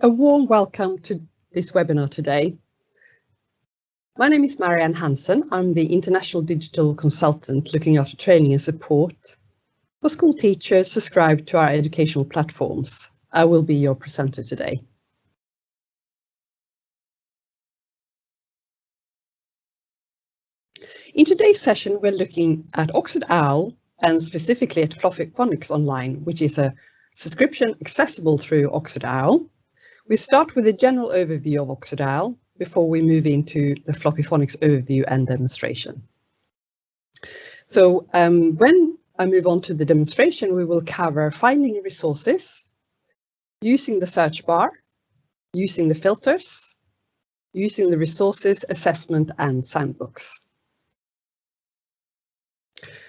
A warm welcome to this webinar today. My name is Marianne Hansen. I'm the International Digital Consultant looking after training and support for school teachers subscribed to our educational platforms. I will be your presenter today. In today's session, we're looking at Oxodial and specifically at Floppy Phonics Online, which is a subscription accessible through Oxodial. We start with a general overview of Oxodial before we move into the Floppy Phonics overview and demonstration. So when I move on to the demonstration, we will cover finding resources, using the search bar, using the filters, using the resources, assessment and Sandbox.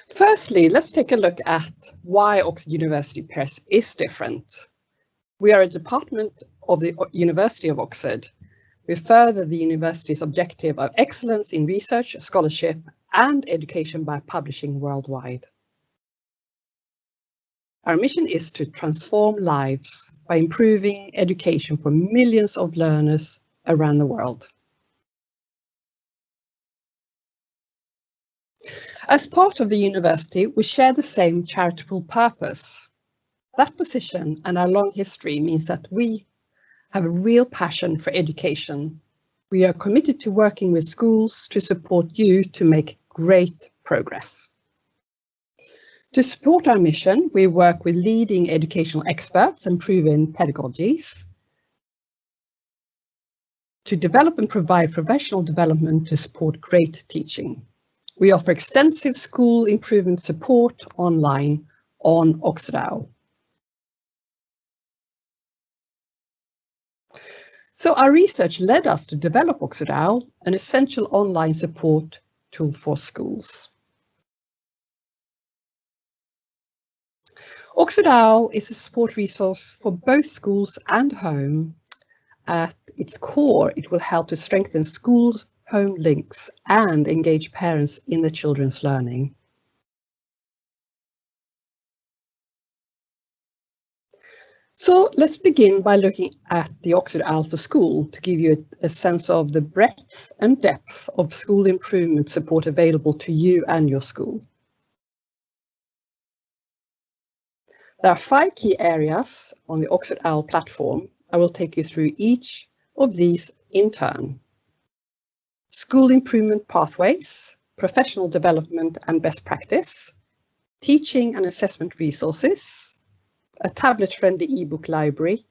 Firstly, let's take a look at why Oxford University Press is different. We are a department of the University of Oxford. We further the university's objective of excellence in research, scholarship and education by publishing worldwide. Our mission is to transform lives by improving education for millions of learners around the world. As part of the university, we share the same charitable purpose. That position and our long history means that we have a real passion for education. We are committed to working with schools to support you to make great progress. To support our mission, we work with leading educational experts and proven pedagogies to develop and provide professional development to support great teaching. We offer extensive school improvement support online on Oxodial. So our research led us to develop Oxodial, an essential online support tool for schools. Oxodial is a support resource for both schools and home. At its core, it will help to strengthen school-home links and engage parents in the children's learning. So let's begin by looking at the Oxodial for School to give you a sense of the breadth and depth of school improvement support available to you and your school. There are 5 key areas on the Oxodial platform. I will take you through each of these in turn. School improvement pathways, professional development and best practice, teaching and assessment resources, a tablet-friendly ebook library,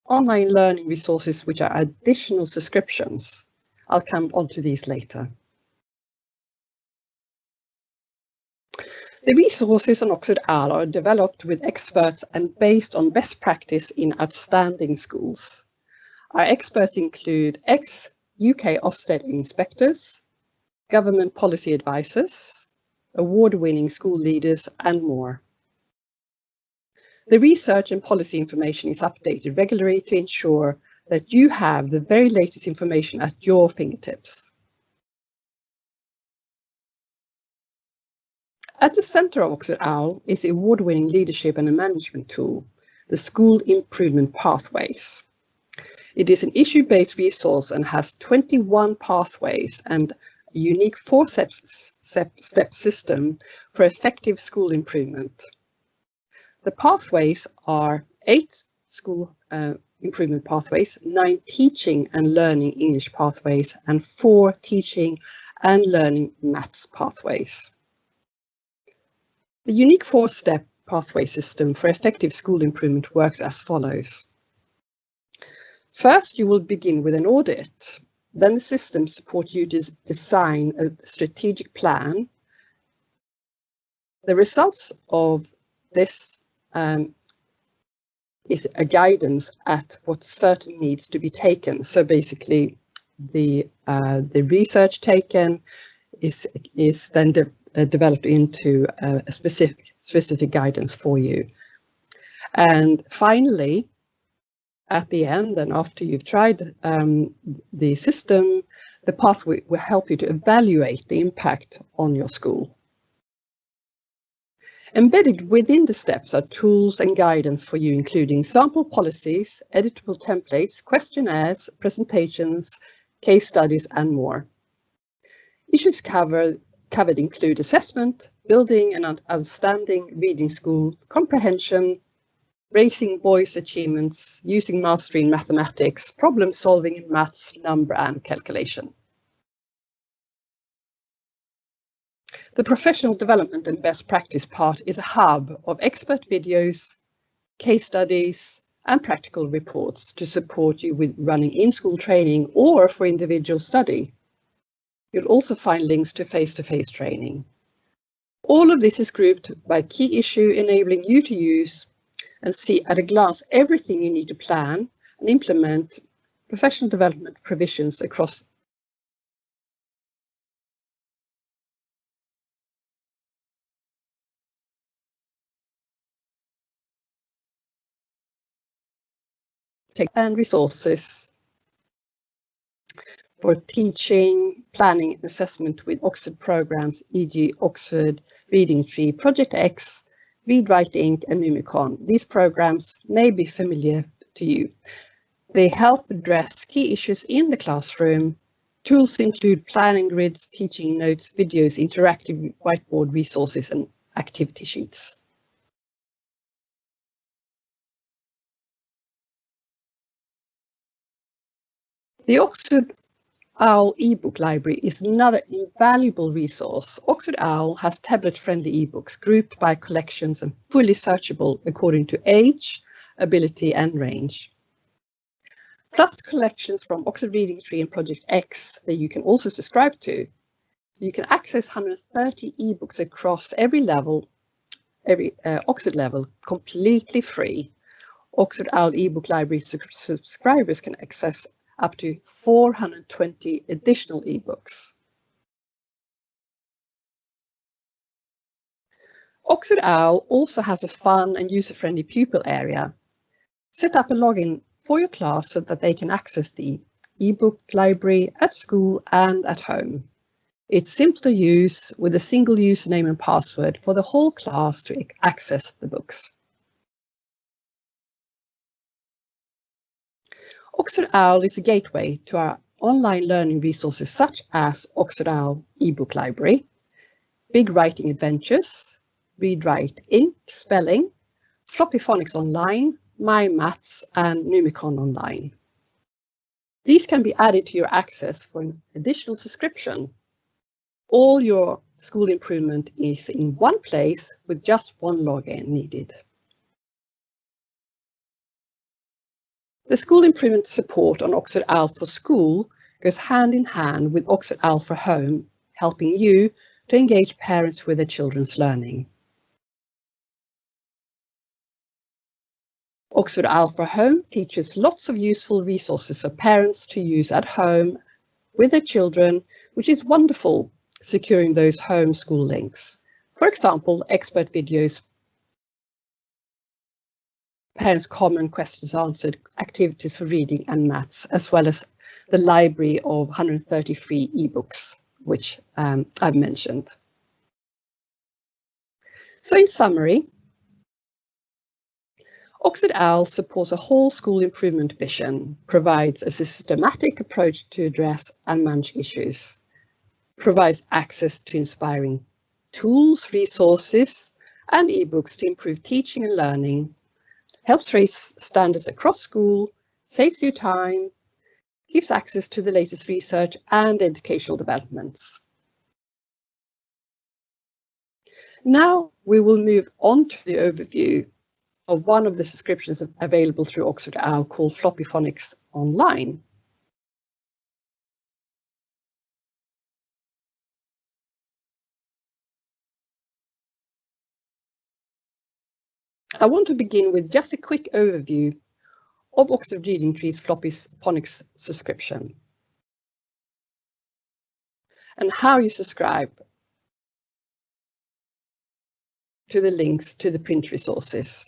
online learning resources which are additional subscriptions. I'll come on to these later. The resources on Oxodial are developed with experts and based on best practice in outstanding schools. Our experts include ex-UK Ofsted inspectors, government policy advisors, award-winning school leaders and more. The research and policy information is updated regularly to ensure that you have the very latest information at your fingertips. At the center of Oxodial is the award-winning leadership and a management tool, the School Improvement Pathways. It is an issue-based resource and has 21 pathways and a unique 4-step system for effective school improvement. The pathways are 8 school improvement pathways, 9 teaching and learning English pathways, and 4 teaching and learning maths pathways. The unique 4-step pathway system for effective school improvement works as follows. First, you will begin with an audit. Then the system supports you to design a strategic plan. The results of this is a guidance at what certain needs to be taken. So basically, the research taken is then developed into a specific guidance for you. And finally, at the end and after you've tried the system, the pathway will help you to evaluate the impact on your school. Embedded within the steps are tools and guidance for you, including sample policies, editable templates, questionnaires, presentations, case studies, and more. Issues covered include assessment, building an outstanding reading school, comprehension, raising boys' achievements, using mastery in mathematics, problem solving in maths, number and calculation. The professional development and best practice part is a hub of expert videos, case studies, and practical reports to support you with running in-school training or for individual study. You'll also find links to face-to-face training. All of this is grouped by key issue, enabling you to use and see at a glance everything you need to plan and implement professional development provisions across and resources for teaching, planning and assessment with Oxford programs, e.g. Oxford Reading Tree, Project X, Read Write Inc. and Mimicon. These programs may be familiar to you. They help address key issues in the classroom. Tools include planning grids, teaching notes, videos, interactive whiteboard resources and activity sheets. The Oxodial ebook library is another invaluable resource. Oxodial has tablet-friendly ebooks grouped by collections and fully searchable according to age, ability and range. Plus collections from Oxford Reading Tree and Project X that you can also subscribe to. So you can access 130 ebooks across every level, every Oxford level, completely free. Oxodial ebook library subscribers can access up to 420 additional ebooks. Oxodial also has a fun and user-friendly pupil area. Set up a login for your class so that they can access the ebook library at school and at home. It's simple to use with a single username and password for the whole class to access the books. Oxodial is a gateway to our online learning resources such as Oxodial ebook library, Big Writing Adventures, Read Write Inc. Spelling, Floppy Phonics Online, My Maths and Mimicon Online. These can be added to your access for an additional subscription. All your school improvement is in one place with just one login needed. The school improvement support on Oxodial for School goes hand in hand with Oxodial for Home, helping you to engage parents with their children's learning. Oxodial for Home features lots of useful resources for parents to use at home with their children, which is wonderful, securing those home school links. For example, expert videos, parents' common questions answered, activities for reading and maths, as well as the library of 130 free ebooks, which I've mentioned. So in summary, Oxodial supports a whole school improvement vision, provides a systematic approach to address and manage issues, provides access to inspiring tools, resources, and ebooks to improve teaching and learning, helps raise standards across school, saves you time, gives access to the latest research and educational developments. Now we will move on to the overview of one of the subscriptions available through Oxodial called Floppy Phonics Online. I want to begin with just a quick overview of Oxford Reading Tree's Floppy Phonics subscription and how you subscribe to the links to the print resources.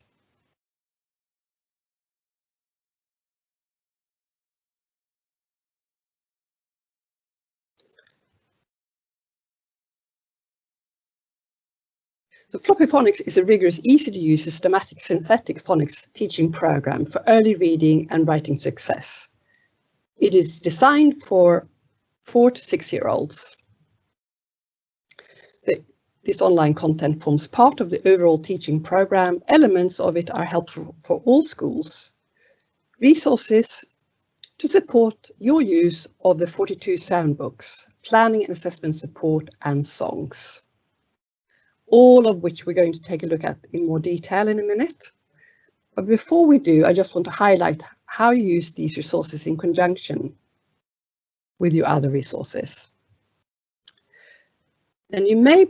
So Floppy Phonics is a rigorous, easy to use, systematic synthetic phonics teaching program for early reading and writing success. It is designed for 4 to 6-year-olds. This online content forms part of the overall teaching program. Elements of it are helpful for all schools. Resources to support your use of the 42 sound books, planning and assessment support, and songs. All of which we're going to take a look at in more detail in a minute. But before we do, I just want to highlight how you use these resources in conjunction with your other resources. And you may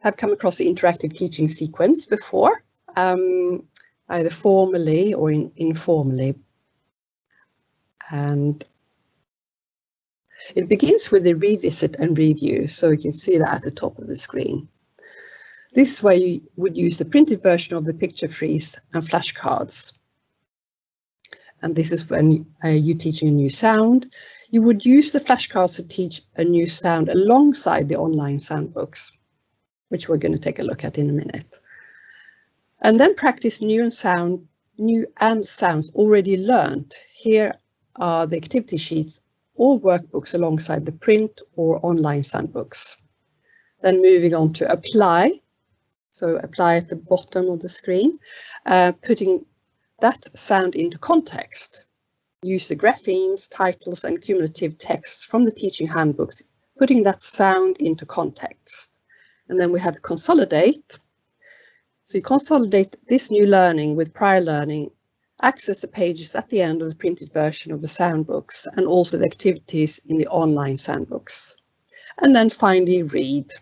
have come across the interactive teaching sequence before, either formally or informally. And it begins with the revisit and review, so you can see that at the top of the screen. This way you would use the printed version of the picture freeze and flashcards. And this is when you're teaching a new sound. You would use the flashcards to teach a new sound alongside the online sound books, which we're going to take a look at in a minute. And then practice new and sounds already learned. Here are the activity sheets or workbooks alongside the print or online sound books. Then moving on to apply. So apply at the bottom of the screen, putting that sound into context. Use the graphemes, titles, and cumulative texts from the teaching handbooks, putting that sound into context. And then we have consolidate. So you consolidate this new learning with prior learning, access the pages at the end of the printed version of the sound books, and also the activities in the online sound books. And then finally read.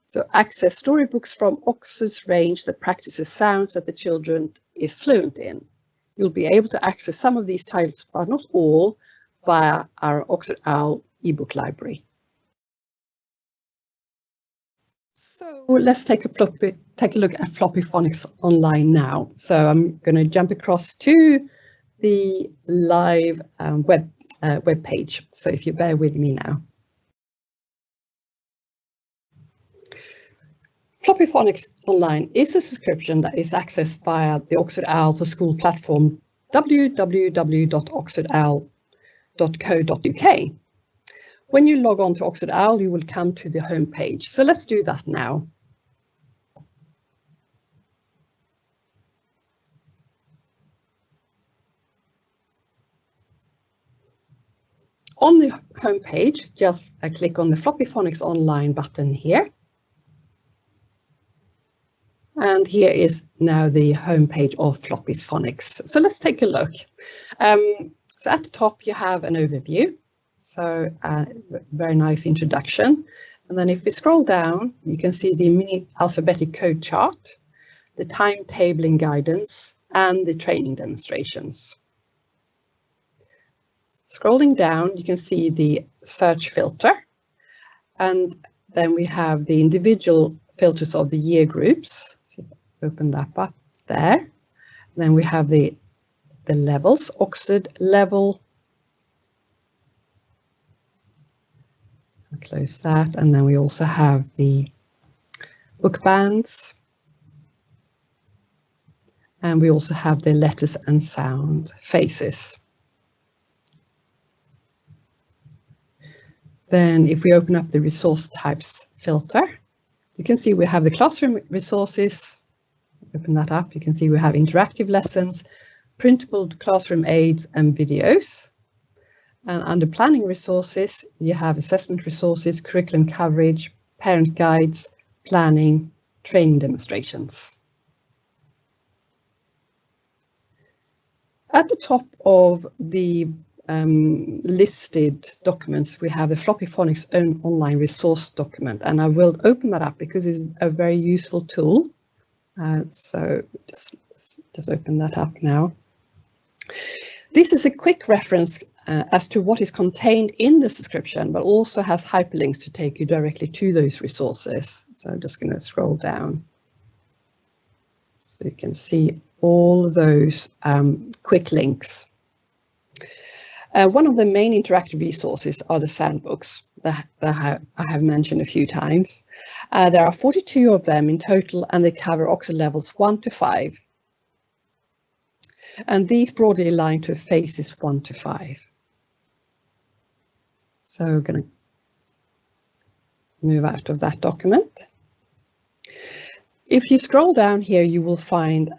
So access storybooks from Oxford's range that practices sounds that the children is fluent in. You'll be able to access some of these titles, but not all, via our Oxodial ebook library. So let's take a look at Floppy Phonics online now. So I'm going to jump across to the live web page. So if you bear with me now. Floppy Phonics Online is a subscription that is accessed via the Oxodial for School platform www.oxodial.co.uk. When you log on to Oxodial, you will come to the home page. So let's do that now. On the home page, just click on the Floppy Phonics Online button here. And here is now the home page of Floppy Phonics. So let's take a look. So at the top you have an overview. So very nice introduction. And then if we scroll down, you can see the mini alphabetic code chart, the timetabling guidance, and the training demonstrations. Scrolling down, you can see the search filter. And then we have the individual filters of the year groups. So open that up there. Then we have the levels, Oxford level. I'll close that. And then we also have the book bands. And we also have the letters and sound phases. Then if we open up the resource types filter, you can see we have the classroom resources. Open that up. You can see we have interactive lessons, printable classroom aids and videos. And under planning resources, you have assessment resources, curriculum coverage, parent guides, planning, training demonstrations. At the top of the listed documents, we have the Floppy Phonics own online resource document, and I will open that up because it's a very useful tool. So just open that up now. This is a quick reference as to what is contained in the subscription, but also has hyperlinks to take you directly to those resources. So I'm just going to scroll down so you can see all those quick links. One of the main interactive resources are the soundbooks that I have mentioned a few times. There are 42 of them in total, and they cover Oxford levels 1 to 5. And these broadly align to phases 1 to 5. So we're going to move out of that document. If you scroll down here, you will find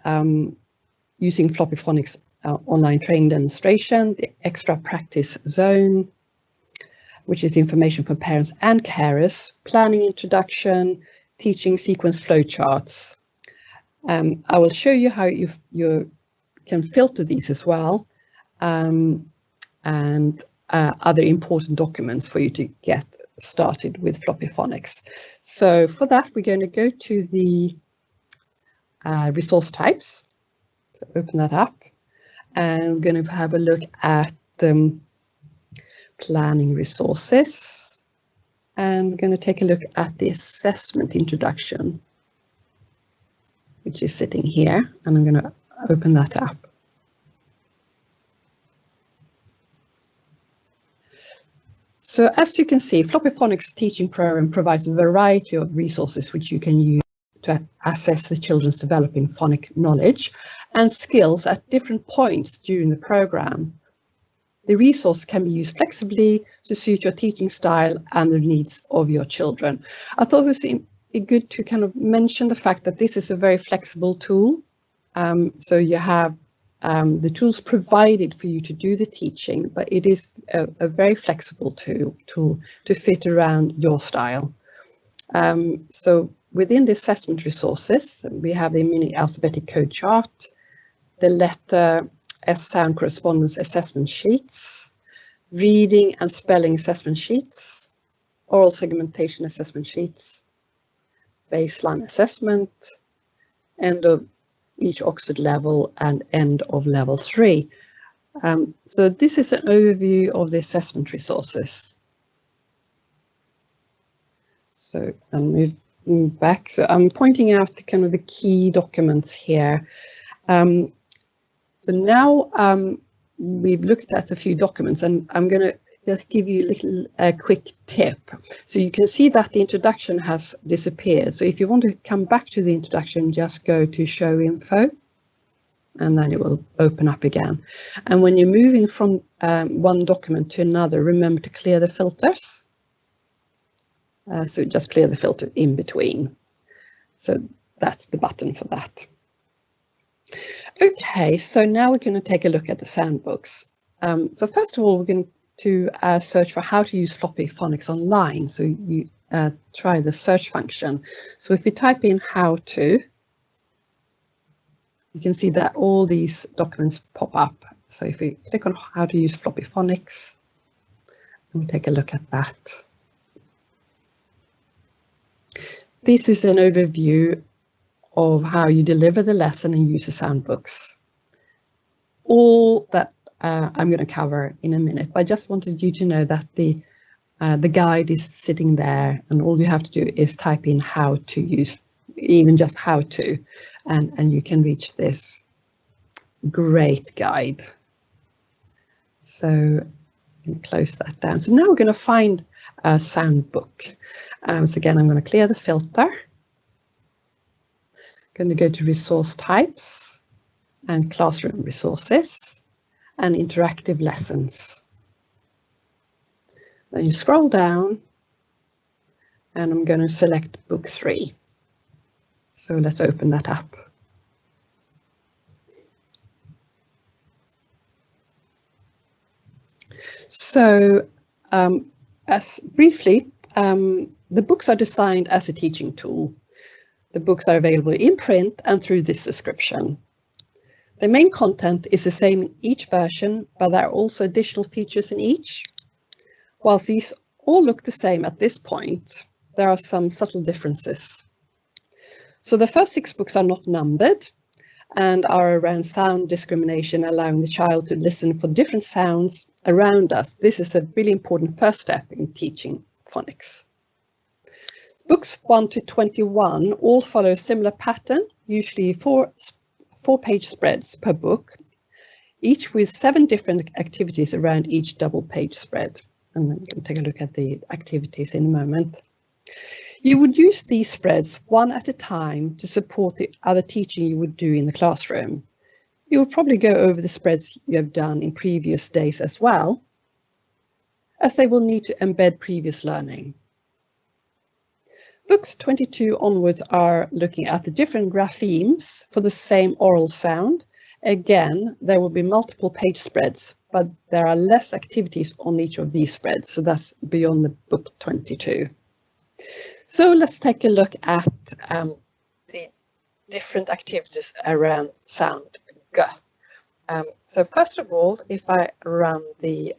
using Floppy Phonics online training demonstration, the extra practice zone, which is information for parents and carers, planning introduction, teaching sequence flowcharts. I will show you how you can filter these as well, and other important documents for you to get started with Floppy Phonics. So for that, we're going to go to the resource types. So open that up, and we're going to have a look at planning resources, and we're going to take a look at the assessment introduction, which is sitting here, and I'm going to open that up. So as you can see, Floppy Phonics teaching program provides a variety of resources which you can use to assess the children's developing phonic knowledge and skills at different points during the program. The resource can be used flexibly to suit your teaching style and the needs of your children. I thought it was good to kind of mention the fact that this is a very flexible tool. So you have the tools provided for you to do the teaching, but it is a very flexible tool to fit around your style. So within the assessment resources, we have the mini alphabetic code chart, the letter S sound correspondence assessment sheets, reading and spelling assessment sheets, oral segmentation assessment sheets, baseline assessment, end of each Oxford level, and end of level 3. So this is an overview of the assessment resources. So I'm moving back. So I'm pointing out the kind of the key documents here. So now we've looked at a few documents, and I'm going to just give you a quick tip. So you can see that the introduction has disappeared. So if you want to come back to the introduction, just go to show info, and then it will open up again. And when you're moving from one document to another, remember to clear the filters. So just clear the filter in between. So that's the button for that. Okay, so now we're going to take a look at the Sandbox. So first of all, we're going to search for how to use Floppy Phonics online. So you try the search function. So if we type in how to, you can see that all these documents pop up. So if we click on how to use Floppy Phonics, and we take a look at that. This is an overview of how you deliver the lesson and use the Sandbox. All that I'm going to cover in a minute, but I just wanted you to know that the guide is sitting there, and all you have to do is type in how to use, even just how to, and you can reach this great guide. So I'm going to close that down. So now we're going to find a Soundbook. So again, I'm going to clear the filter. Going to go to resource types and classroom resources and interactive lessons. Then you scroll down, and I'm going to select book 3. So let's open that up. So as briefly, the books are designed as a teaching tool. The books are available in print and through this subscription. The main content is the same in each version, but there are also additional features in each. Whilst these all look the same at this point, there are some subtle differences. So the first 6 books are not numbered and are around sound discrimination, allowing the child to listen for different sounds around us. This is a really important first step in teaching phonics. Books 1 to 21 all follow a similar pattern, usually 4-page spreads per book, each with 7 different activities around each double-page spread. And I'm going to take a look at the activities in a moment. You would use these spreads one at a time to support the other teaching you would do in the classroom. You will probably go over the spreads you have done in previous days as well, as they will need to embed previous learning. Books 22 onwards are looking at the different graphemes for the same oral sound. Again, there will be multiple page spreads, but there are less activities on each of these spreads, so that's beyond the book 22. So let's take a look at the different activities around sound G. So first of all, if I run the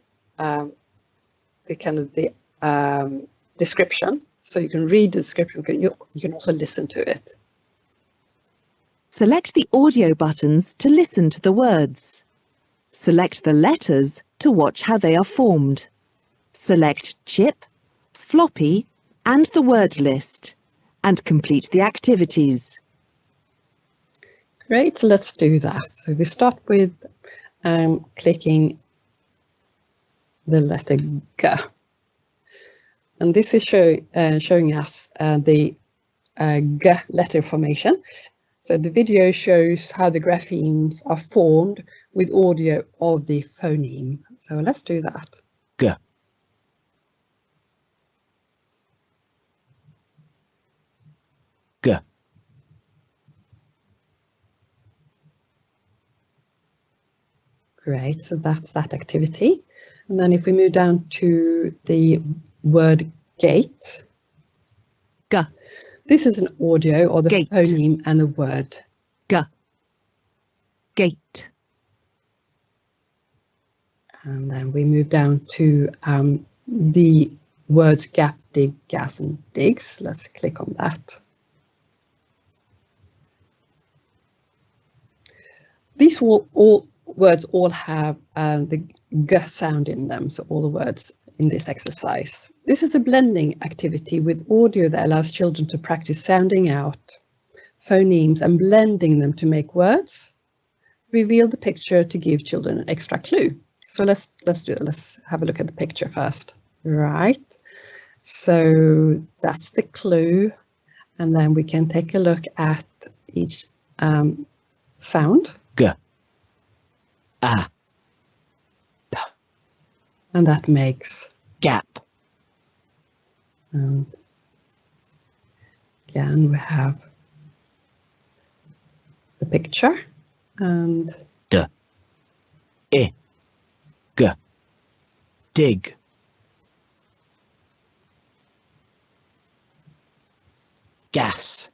description, so you can read the description, you can also listen to it. Select the audio buttons to listen to the words. Select the letters to watch how they are formed. Select chip, floppy, and the word list, and complete the activities. Great, so let's do that. So we start with clicking the letter G. And this is showing us the G letter formation. So the video shows how the graphemes are formed with audio of the phoneme. So let's do that. G. G. Great, so that's that activity. And then if we move down to the word gate. G. This is an audio of the Gate. phoneme and the word. G. Gate. And then we move down to the words gap, dig, gas, and digs. Let's click on that. These words all have the G sound in them, so all the words in this exercise. This is a blending activity with audio that allows children to practice sounding out phonemes and blending them to make words. Reveal the picture to give children an extra clue. So let's do it. Let's have a look at the picture first. Right. So that's the clue. And then we can take a look at each sound. G. A. P. And that makes Gap. and again we have the picture and D. I. G. Dig. Gas.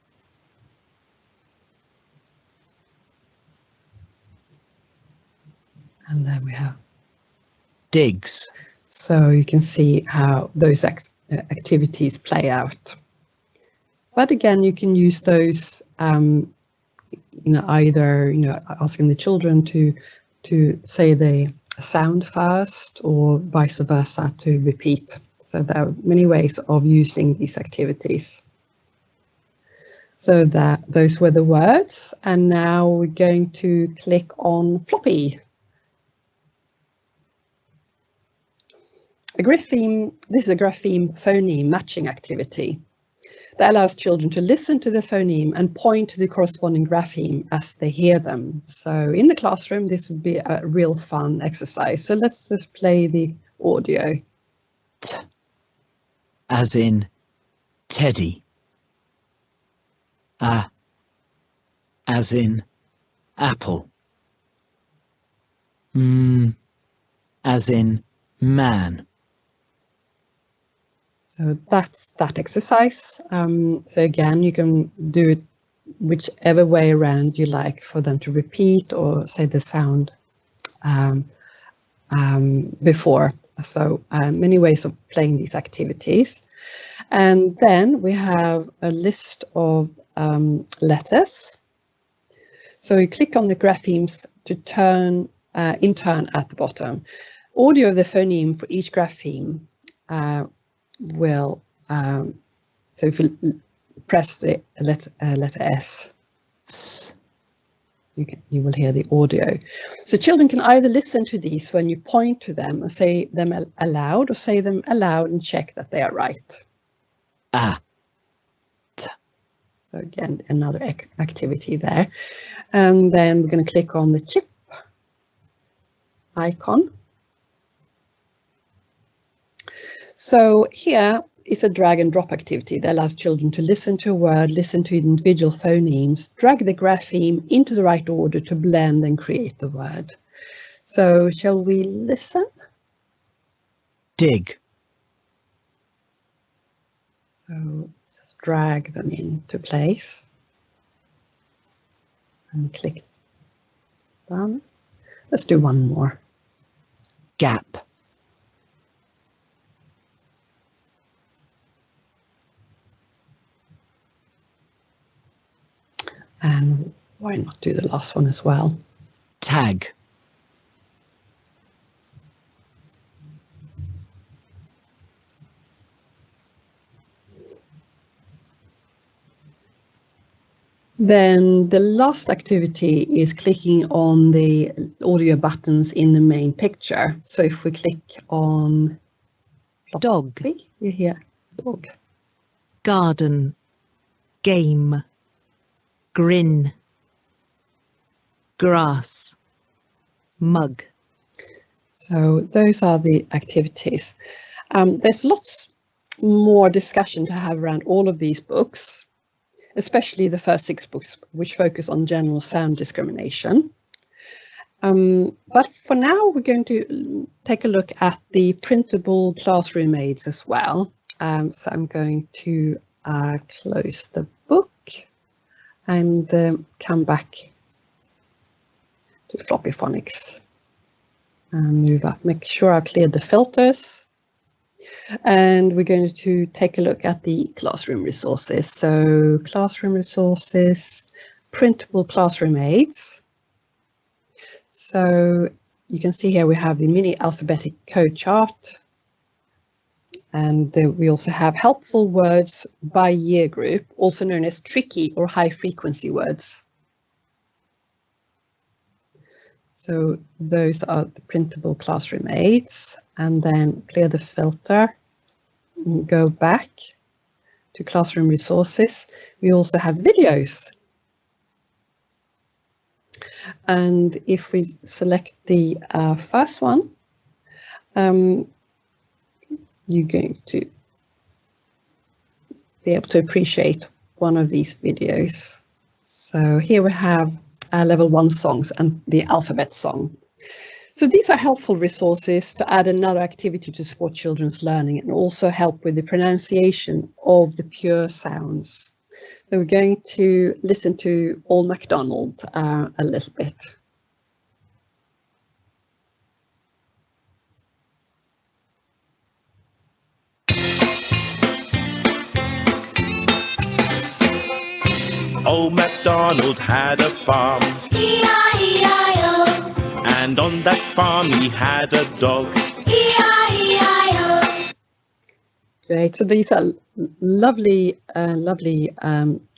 then we have. Digs. So you can see how those activities play out. But again, you can use those, either asking the children to say the sound first, or vice versa to repeat. So there are many ways of using these activities. So those were the words, and now we're going to click on floppy. This is a grapheme phoneme matching activity that allows children to listen to the phoneme and point to the corresponding grapheme as they hear them. So in the classroom, this would be a real fun exercise. So let's just play the audio. T. As in Teddy. A. As in apple. M. As in man. So that's that exercise. So again, you can do it whichever way around you like for them to repeat or say the sound before. So many ways of playing these activities. And then we have a list of letters. So you click on the graphemes to turn in turn at the bottom. Audio of the phoneme for each grapheme will, so if you press the letter S, you will hear the audio. So children can either listen to these when you point to them and say them aloud, or say them aloud and check that they are right. A. So again, another activity there. And then we're going to click on the chip icon. So here it's a drag and drop activity that allows children to listen to a word, listen to individual phonemes, drag the grapheme into the right order to blend and create the word. So shall we listen? Dig. So just drag them into place and click done. Let's do one more. Gap. And why not do the last one as well? Tag. Then the last activity is clicking on the audio buttons in the main picture. So if we click on Dog, we hear dog. garden, game, grin, grass, mug. So those are the activities. There's lots more discussion to have around all of these books, especially the first 6 books, which focus on general sound discrimination. But for now, we're going to take a look at the printable classroom aids as well. So I'm going to close the book and come back to Floppy Phonics and move up. Make sure I've cleared the filters. And we're going to take a look at the classroom resources. So classroom resources, printable classroom aids. So you can see here we have the mini alphabetic code chart. And we also have helpful words by year group, also known as tricky or high frequency words. So those are the printable classroom aids. And then clear the filter and go back to classroom resources. We also have videos. And if we select the first one, you're going to be able to appreciate one of these videos. So here we have level 1 songs and the alphabet song. So these are helpful resources to add another activity to support children's learning and also help with the pronunciation of the pure sounds. So we're going to listen to Old Macdonald a little bit. Old Macdonald had a farm, E-I-E-I-O, and on that farm he had a dog. E-I-E-I-O. Great. So these are lovely, lovely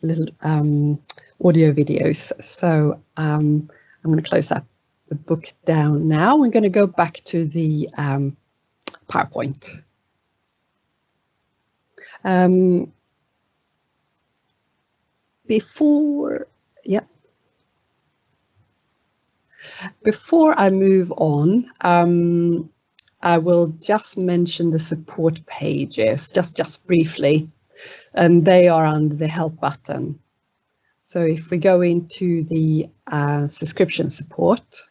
little audio videos. So I'm going to close that the book down now. We're going to go back to the PowerPoint. Before I move on, I will just mention the support pages, just briefly, and they are under the help button. So if we go into the subscription support,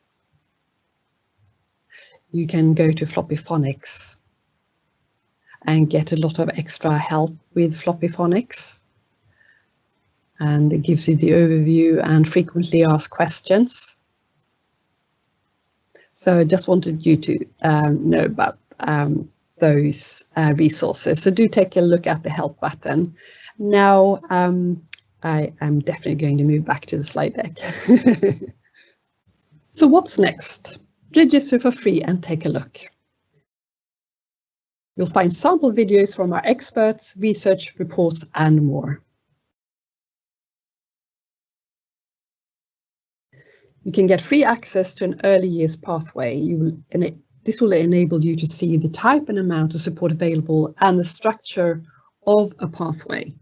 you can go to Floppy Phonics and get a lot of extra help with Floppy Phonics. And it gives you the overview and frequently asked questions. So I just wanted you to know about those resources. So do take a look at the help button. Now I am definitely going to move back to the slide deck. So what's next? Register for free and take a look. You'll find sample videos from our experts, research reports, and more. You can get free access to an early years pathway. This will enable you to see the type and amount of support available and the structure of a pathway.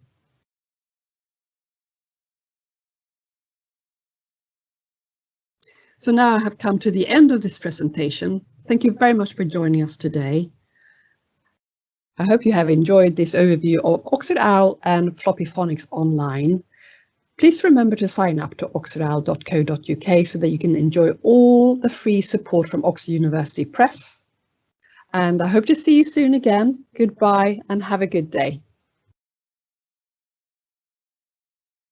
So now I have come to the end of this presentation. Thank you very much for joining us today. I hope you have enjoyed this overview of Oxodial and Floppy Phonics online. Please remember to sign up to oxodial.co.uk so that you can enjoy all the free support from Oxford University Press. And I hope to see you soon again. Goodbye and have a good day.